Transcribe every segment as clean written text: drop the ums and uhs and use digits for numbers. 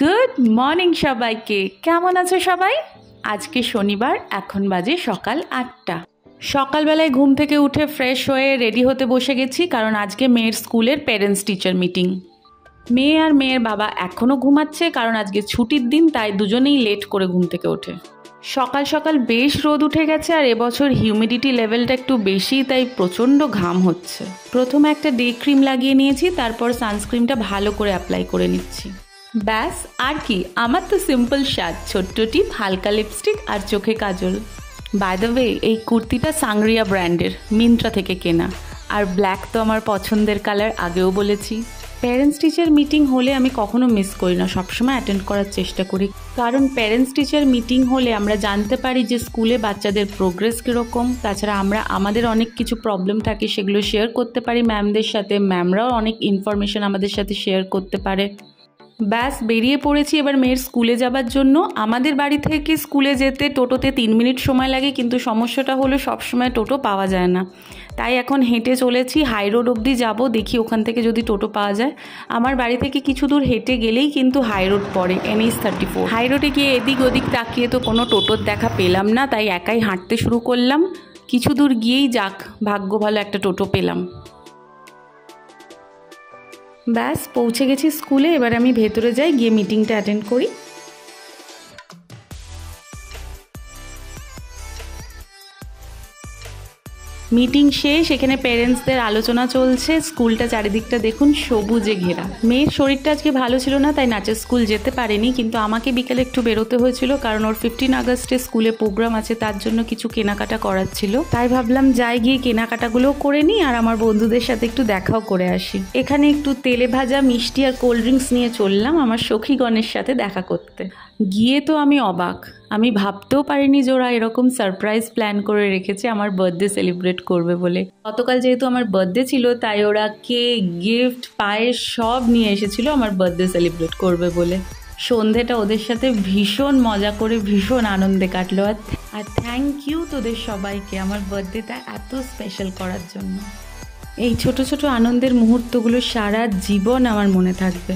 Good morning সবাইকে, কেমন আছো সবাই? আজকে শনিবার, এখন বাজে সকাল 8টা। সকালবেলায় ঘুম থেকে উঠে ফ্রেশ হয়ে রেডি হতে বসে গেছি, কারণ আজকে মেয়ের স্কুলের প্যারেন্টস টিচার মিটিং। মেয়ে আর মেয়ের বাবা এখনও ঘুমাচ্ছে, কারণ আজকে ছুটির দিন, তাই দুজনেই লেট করে ঘুম থেকে ওঠে। সকাল সকাল বেশ রোদ উঠে গেছে, আর এবছর হিউমিডিটি লেভেলটা একটু বেশি, তাই প্রচণ্ড ঘাম হচ্ছে। প্রথমে একটা ডে ক্রিম লাগিয়ে নিয়েছি, তারপর সানস্ক্রিনটা ভালো করে অ্যাপ্লাই করে নিচ্ছি। ব্যাস, আর কি, আমার তো সিম্পল সাজ, ছোট্ট টিপ, হালকা লিপস্টিক আর চোখে কাজল। বাই দ্য ওয়ে, এই কুর্তিটা সাংরিয়া ব্র্যান্ডের, মিন্ত্রা থেকে কেনা, আর ব্ল্যাক তো আমার পছন্দের কালার, আগেও বলেছি। প্যারেন্টস টিচার মিটিং হলে আমি কখনো মিস করি না, সবসময় অ্যাটেন্ড করার চেষ্টা করি, কারণ প্যারেন্টস টিচার মিটিং হলে আমরা জানতে পারি যে স্কুলে বাচ্চাদের প্রোগ্রেস কীরকম। তাছাড়া আমরা আমাদের অনেক কিছু প্রবলেম থাকে, সেগুলো শেয়ার করতে পারি ম্যামদের সাথে, ম্যামরাও অনেক ইনফরমেশন আমাদের সাথে শেয়ার করতে পারে। ব্যাস, বেরিয়ে পড়েছি এবার মেয়ের স্কুলে যাবার জন্য। আমাদের বাড়ি থেকে স্কুলে যেতে টোটোতে 3 মিনিট সময় লাগে, কিন্তু সমস্যাটা হলো সবসময় টোটো পাওয়া যায় না, তাই এখন হেঁটে চলেছি। হাই রোড অবধি যাব, দেখি ওখান থেকে যদি টোটো পাওয়া যায়। আমার বাড়ি থেকে কিছু দূর হেঁটে গেলেই কিন্তু হাই রোড পড়ে, NH 34। হাই রোডে গিয়ে এদিক ওদিক তাকিয়ে তো কোনো টোটোর দেখা পেলাম না, তাই একাই হাঁটতে শুরু করলাম। কিছু দূর গিয়েই যাক, ভাগ্য ভালো একটা টোটো পেলাম। ব্যাস, পৌঁছে গেছি স্কুলে। এবার আমি ভেতরে যাই, গিয়ে মিটিংটা অ্যাটেন্ড করি। মিটিং শেষ, এখানে প্যারেন্টসদের আলোচনা চলছে। স্কুলটা চারিদিকটা দেখুন সবুজে ঘেরা। মেয়ের শরীরটা আজকে ভালো ছিল না, তাই নাচের স্কুল যেতে পারেনি, কিন্তু আমাকে বিকেলে একটু বেরোতে হয়েছিল, কারণ ওর 15 আগস্টে স্কুলে প্রোগ্রাম আছে, তার জন্য কিছু কেনাকাটা করার ছিল। তাই ভাবলাম যাই, গিয়ে কেনাকাটাগুলোও করে নিই, আর আমার বন্ধুদের সাথে একটু দেখাও করে আসি। এখানে একটু তেলে ভাজা মিষ্টি আর কোল্ড ড্রিঙ্কস নিয়ে চললাম আমার সখীগণের সাথে দেখা করতে। গিয়ে তো আমি অবাক, আমি ভাবতেও পারিনি যে ওরা এরকম সারপ্রাইজ প্ল্যান করে রেখেছে আমার বার্থডে সেলিব্রেট করবে বলে। গতকাল যেহেতু আমার বার্থডে ছিল, তাই ওরা কেক, গিফট, পায়েস সব নিয়ে এসেছিল আমার বার্থডে সেলিব্রেট করবে বলে। সন্ধেটা ওদের সাথে ভীষণ মজা করে ভীষণ আনন্দে কাটলো। আর থ্যাংক ইউ তোদের সবাইকে আমার বার্থডেটা এত স্পেশাল করার জন্য। এই ছোট ছোট আনন্দের মুহূর্তগুলো সারা জীবন আমার মনে থাকবে।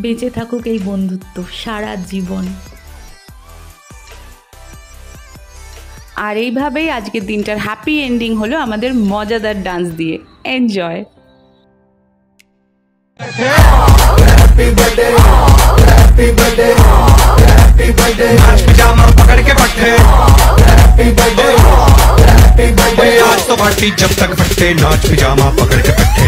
বেঁচে থাকুক এই বন্ধুত্ব সারা জীবন। আর এইভাবেই আজকের দিনটার হ্যাপি এন্ডিং হলো আমাদের মজাদার ডান্স দিয়ে। এনজয়। आज तो पार्टी जब तक फटते, नाच पिजामा पकड़ के पट्टे।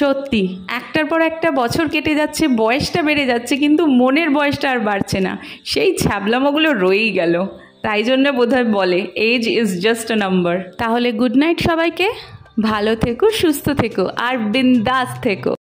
সত্যি একটার পর একটা বছর কেটে যাচ্ছে, বয়সটা বেড়ে যাচ্ছে, কিন্তু মনের বয়সটা আর বাড়ছে না, সেই ছ্যাবলামোগুলো রয়েই গেল। তাই জন্য বোধহয় বলে age is just a number. তাহলে গুড নাইট সবাইকে, ভালো থেকো, সুস্থ থেকো, আর বিন্দাস থেকো।